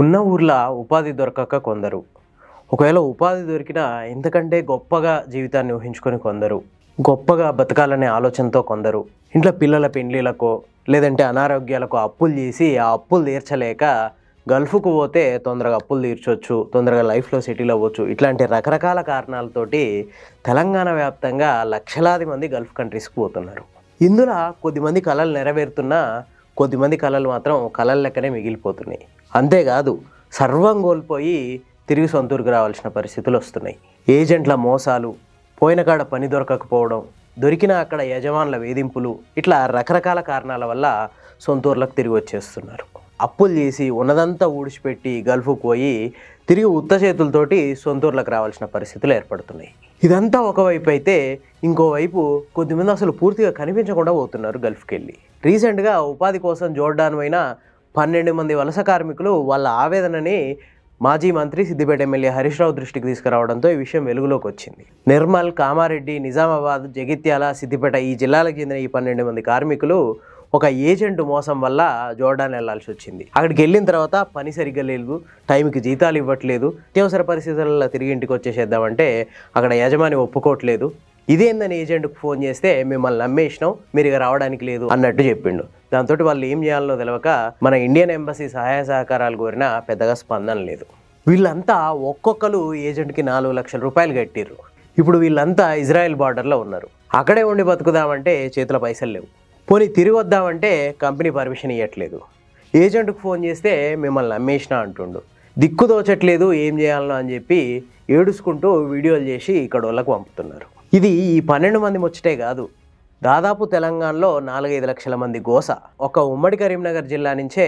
ఉన్న ఊర్లో ఉపాధి దొరకక కొందరు, ఒకవేళ ఉపాధి దొరికినా ఎంతకంటే గొప్పగా జీవితాన్ని ఊహించుకొని కొందరు, గొప్పగా బతకాలనే ఆలోచనతో కొందరు, ఇంట్లో పిల్లల పెండ్లీలకో లేదంటే అనారోగ్యాలకో అప్పులు చేసి ఆ అప్పులు తీర్చలేక గల్ఫ్కు పోతే తొందరగా అప్పులు తీర్చొచ్చు, తొందరగా లైఫ్లో సెటిల్ అవ్వచ్చు. ఇట్లాంటి రకరకాల కారణాలతోటి తెలంగాణ వ్యాప్తంగా లక్షలాది మంది గల్ఫ్ కంట్రీస్కి పోతున్నారు. ఇందులో కొద్దిమంది కళలు నెరవేరుతున్నా కొద్దిమంది కళలు మాత్రం కళల లెక్కనే మిగిలిపోతున్నాయి. అంతేకాదు సర్వం కోల్పోయి తిరిగి సొంతూరుకు రావాల్సిన పరిస్థితులు వస్తున్నాయి. ఏజెంట్ల మోసాలు, పోయిన కాడ పని దొరకకపోవడం, దొరికిన అక్కడ యజమానుల వేధింపులు, ఇట్లా రకరకాల కారణాల వల్ల సొంతూర్లకు తిరిగి వచ్చేస్తున్నారు. అప్పులు చేసి ఉన్నదంతా ఊడిచిపెట్టి గల్ఫ్కు పోయి తిరిగి ఉత్త చేతులతోటి సొంతూర్లకు రావాల్సిన పరిస్థితులు ఏర్పడుతున్నాయి. ఇదంతా ఒకవైపు అయితే, ఇంకోవైపు కొద్దిమంది అసలు పూర్తిగా కనిపించకుండా పోతున్నారు గల్ఫ్కి వెళ్ళి. రీసెంట్గా ఉపాధి కోసం జోర్డాన్ అయిన 12 మంది వలస కార్మికులు వాళ్ళ ఆవేదనని మాజీ మంత్రి సిద్దిపేట ఎమ్మెల్యే హరీష్ రావు దృష్టికి తీసుకురావడంతో ఈ విషయం వెలుగులోకి వచ్చింది. నిర్మల్, కామారెడ్డి, నిజామాబాద్, జగిత్యాల, సిద్దిపేట ఈ జిల్లాలకు చెందిన ఈ 12 మంది కార్మికులు ఒక ఏజెంట్ మోసం వల్ల జోర్డాన్ వెళ్లాల్సి వచ్చింది. అక్కడికి వెళ్ళిన తర్వాత పని సరిగ్గా లేదు, టైంకి జీతాలు ఇవ్వట్లేదు, అత్యవసర పరిస్థితులలో తిరిగి ఇంటికి వచ్చేసేద్దామంటే అక్కడ యజమాని ఒప్పుకోవట్లేదు. ఇదేందని ఏజెంట్కు ఫోన్ చేస్తే మిమ్మల్ని నమ్మేసినాం, మీరు ఇక రావడానికి లేదు అన్నట్టు చెప్పిండు. దాంతో వాళ్ళు ఏం చేయాలో తెలియక మన ఇండియన్ ఎంబసీ సహాయ సహకారాలు కోరినా పెద్దగా స్పందన లేదు. వీళ్ళంతా ఒక్కొక్కరు ఏజెంట్కి 4 లక్షల రూపాయలు కట్టిర్రు. ఇప్పుడు వీళ్ళంతా ఇజ్రాయెల్ బార్డర్లో ఉన్నారు. అక్కడే ఉండి బతుకుదామంటే చేతిలో పైసలు లేవు. పోనీ తిరిగి వద్దామంటే కంపెనీ పర్మిషన్ ఇవ్వట్లేదు. ఏజెంట్కు ఫోన్ చేస్తే మిమ్మల్ని నమ్మేసినా అంటుండు. దిక్కు దోచట్లేదు, ఏం చేయాలనో అని చెప్పి ఏడుచుకుంటూ వీడియోలు చేసి ఇక్కడ వాళ్ళకు పంపుతున్నారు. ఇది ఈ 12 మంది ముచ్చటే కాదు, దాదాపు తెలంగాణలో 4-5 లక్షల మంది గోస. ఒక ఉమ్మడి కరీంనగర్ జిల్లా నుంచే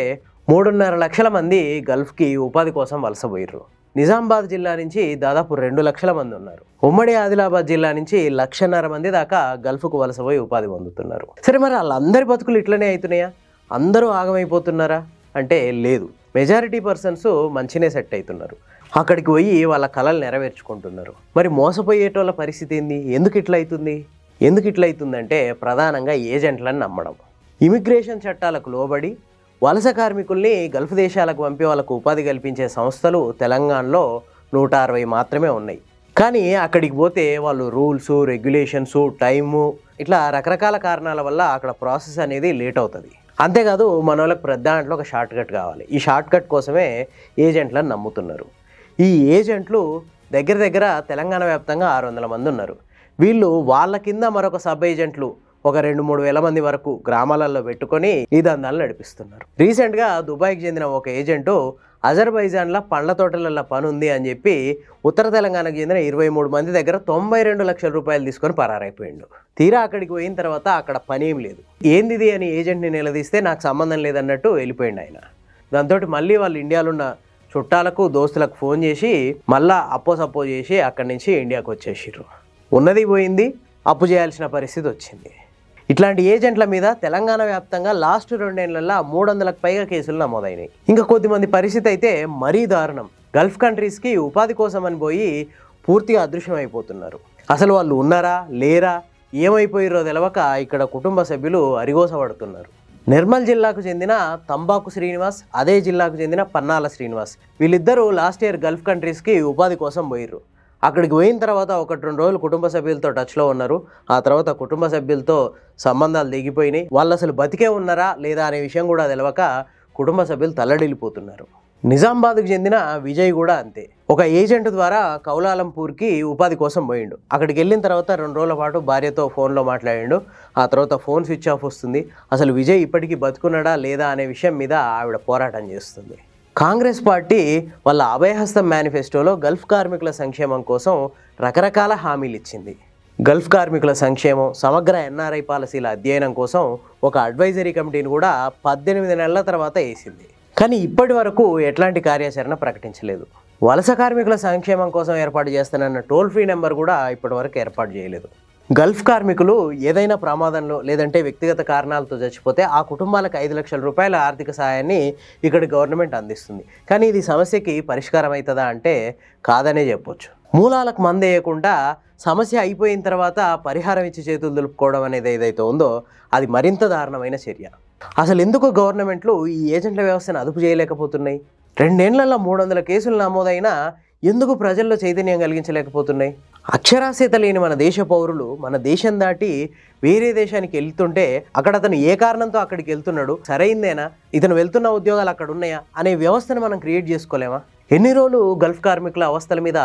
3.5 లక్షల మంది గల్ఫ్కి ఉపాధి కోసం వలసపోయారు. నిజామాబాద్ జిల్లా నుంచి దాదాపు 2 లక్షల మంది ఉన్నారు. ఉమ్మడి ఆదిలాబాద్ జిల్లా నుంచి 1.5 లక్షల మంది దాకా గల్ఫ్కు వలసపోయి ఉపాధి పొందుతున్నారు. సరే, మరి వాళ్ళందరి బతుకులు ఇట్లనే అవుతున్నాయా? అందరూ ఆగమైపోతున్నారా అంటే లేదు. మెజారిటీ పర్సన్స్ మంచినే సెట్ అవుతున్నారు, అక్కడికి పోయి వాళ్ళ కళలు నెరవేర్చుకుంటున్నారు. మరి మోసపోయేటోళ్ళ పరిస్థితి ఏంది? ఎందుకు ఇట్లా అవుతుందంటే ప్రధానంగా ఏజెంట్లను నమ్మడం. ఇమిగ్రేషన్ చట్టాలకు లోబడి వలస కార్మికుల్ని గల్ఫ్ దేశాలకు పంపి వాళ్ళకు ఉపాధి కల్పించే సంస్థలు తెలంగాణలో 160 మాత్రమే ఉన్నాయి. కానీ అక్కడికి పోతే వాళ్ళు రూల్స్, రెగ్యులేషన్స్, టైము, ఇట్లా రకరకాల కారణాల వల్ల అక్కడ ప్రాసెస్ అనేది లేట్ అవుతుంది. అంతేకాదు మన వాళ్ళకి ప్రతి దాంట్లో ఒక షార్ట్ కట్ కావాలి. ఈ షార్ట్ కట్ కోసమే ఏజెంట్లను నమ్ముతున్నారు. ఈ ఏజెంట్లు దగ్గర తెలంగాణ వ్యాప్తంగా 600 మంది ఉన్నారు. వీళ్ళు వాళ్ళ కింద మరొక సబ్ ఏజెంట్లు ఒక 2-3 వేల మంది వరకు గ్రామాలలో పెట్టుకొని ఈ దందాలు నడిపిస్తున్నారు. రీసెంట్గా దుబాయ్కి చెందిన ఒక ఏజెంటు అజర్బైజాన్లో పండ్ల తోటలలో పని ఉంది అని చెప్పి ఉత్తర తెలంగాణకు చెందిన 23 మంది దగ్గర 92 లక్షల రూపాయలు తీసుకొని పరారైపోయిండు. తీరా అక్కడికి పోయిన తర్వాత అక్కడ పని ఏం లేదు. ఏందిది అని ఏజెంట్ని నిలదీస్తే నాకు సంబంధం లేదన్నట్టు వెళ్ళిపోయిండు ఆయన. దాంతో మళ్ళీ వాళ్ళు ఇండియాలో ఉన్న చుట్టాలకు, దోస్తులకు ఫోన్ చేసి మళ్ళా అప్పో చేసి అక్కడి నుంచి ఇండియాకు వచ్చేసిర్రు. ఉన్నది పోయింది, అప్పు చేయాల్సిన పరిస్థితి వచ్చింది. ఇట్లాంటి ఏజెంట్ల మీద తెలంగాణ వ్యాప్తంగా లాస్ట్ 2 ఏళ్లలో 300లకు పైగా కేసులు నమోదైనాయి. ఇంకా కొద్దిమంది పరిస్థితి అయితే మరీ దారుణం. గల్ఫ్ కంట్రీస్కి ఉపాధి కోసం అని పోయి పూర్తిగా అదృశ్యం అయిపోతున్నారు. అసలు వాళ్ళు ఉన్నారా లేరా, ఏమైపోయారో తెలవక ఇక్కడ కుటుంబ సభ్యులు అరిగోసపడుతున్నారు. నిర్మల్ జిల్లాకు చెందిన తంబాకు శ్రీనివాస్, అదే జిల్లాకు చెందిన పన్నాల శ్రీనివాస్, వీళ్ళిద్దరూ లాస్ట్ ఇయర్ గల్ఫ్ కంట్రీస్కి ఉపాధి కోసం పోయిర్రు. అక్కడికి పోయిన తర్వాత 1-2 రోజులు కుటుంబ సభ్యులతో టచ్లో ఉన్నారు. ఆ తర్వాత కుటుంబ సభ్యులతో సంబంధాలు దిగిపోయినాయి. వాళ్ళు అసలు బతికే ఉన్నారా లేదా అనే విషయం కూడా తెలవక కుటుంబ సభ్యులు తల్లడిల్లిపోతున్నారు. నిజామాబాద్కు చెందిన విజయ్ కూడా అంతే. ఒక ఏజెంట్ ద్వారా కౌలాలంపూర్కి ఉపాధి కోసం పోయిండు. అక్కడికి వెళ్ళిన తర్వాత 2 రోజుల పాటు భార్యతో ఫోన్లో మాట్లాడిండు. ఆ తర్వాత ఫోన్ స్విచ్ ఆఫ్ వస్తుంది. అసలు విజయ్ ఇప్పటికీ బతుకున్నాడా లేదా అనే విషయం మీద ఆవిడ పోరాటం చేస్తుంది. కాంగ్రెస్ పార్టీ వాళ్ళ అభయహస్తం మేనిఫెస్టోలో గల్ఫ్ కార్మికుల సంక్షేమం కోసం రకరకాల హామీలు ఇచ్చింది. గల్ఫ్ కార్మికుల సంక్షేమం, సమగ్ర ఎన్ఆర్ఐ పాలసీల అధ్యయనం కోసం ఒక అడ్వైజరీ కమిటీని కూడా 18 నెలల తర్వాత వేసింది. కానీ ఇప్పటి వరకు ఎట్లాంటి కార్యాచరణ ప్రకటించలేదు. వలస కార్మికుల సంక్షేమం కోసం ఏర్పాటు చేస్తానన్న టోల్ ఫ్రీ నెంబర్ కూడా ఇప్పటి వరకు ఏర్పాటు చేయలేదు. గల్ఫ్ కార్మికులు ఏదైనా ప్రమాదంలో లేదంటే వ్యక్తిగత కారణాలతో చచ్చిపోతే ఆ కుటుంబాలకు 5 లక్షల రూపాయల ఆర్థిక సహాయాన్ని ఇక్కడ గవర్నమెంట్ అందిస్తుంది. కానీ ఇది సమస్యకి పరిష్కారం అవుతుందా అంటే కాదనే చెప్పొచ్చు. మూలాలకు మందేయకుండా సమస్య అయిపోయిన తర్వాత పరిహారం ఇచ్చి చేతులు దులుపుకోవడం అనేది ఏదైతే ఉందో అది మరింత దారుణమైన చర్య. అసలు ఎందుకు గవర్నమెంట్లు ఈ ఏజెంట్ల వ్యవస్థను అదుపు చేయలేకపోతున్నాయి? 2 ఏళ్లలో 300 కేసులు నమోదైనా ఎందుకు ప్రజల్లో చైతన్యం కలిగించలేకపోతున్నాయి? అక్షరాస్యత లేని మన దేశ పౌరులు మన దేశం దాటి వేరే దేశానికి వెళ్తుంటే అక్కడ అతను ఏ కారణంతో అక్కడికి వెళ్తున్నాడు, సరైందేనా, ఇతను వెళ్తున్న ఉద్యోగాలు అక్కడ ఉన్నాయా అనే వ్యవస్థను మనం క్రియేట్ చేసుకోలేమా? ఎన్ని రోజులు గల్ఫ్ కార్మికుల అవస్థల మీద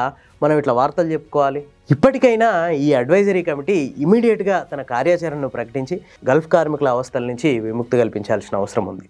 మనం ఇట్లా వార్తలు చెప్పుకోవాలి? ఇప్పటికైనా ఈ అడ్వైజరీ కమిటీ ఇమీడియట్గా తన కార్యాచరణను ప్రకటించి గల్ఫ్ కార్మికుల అవస్థల నుంచి విముక్తి కల్పించాల్సిన అవసరం ఉంది.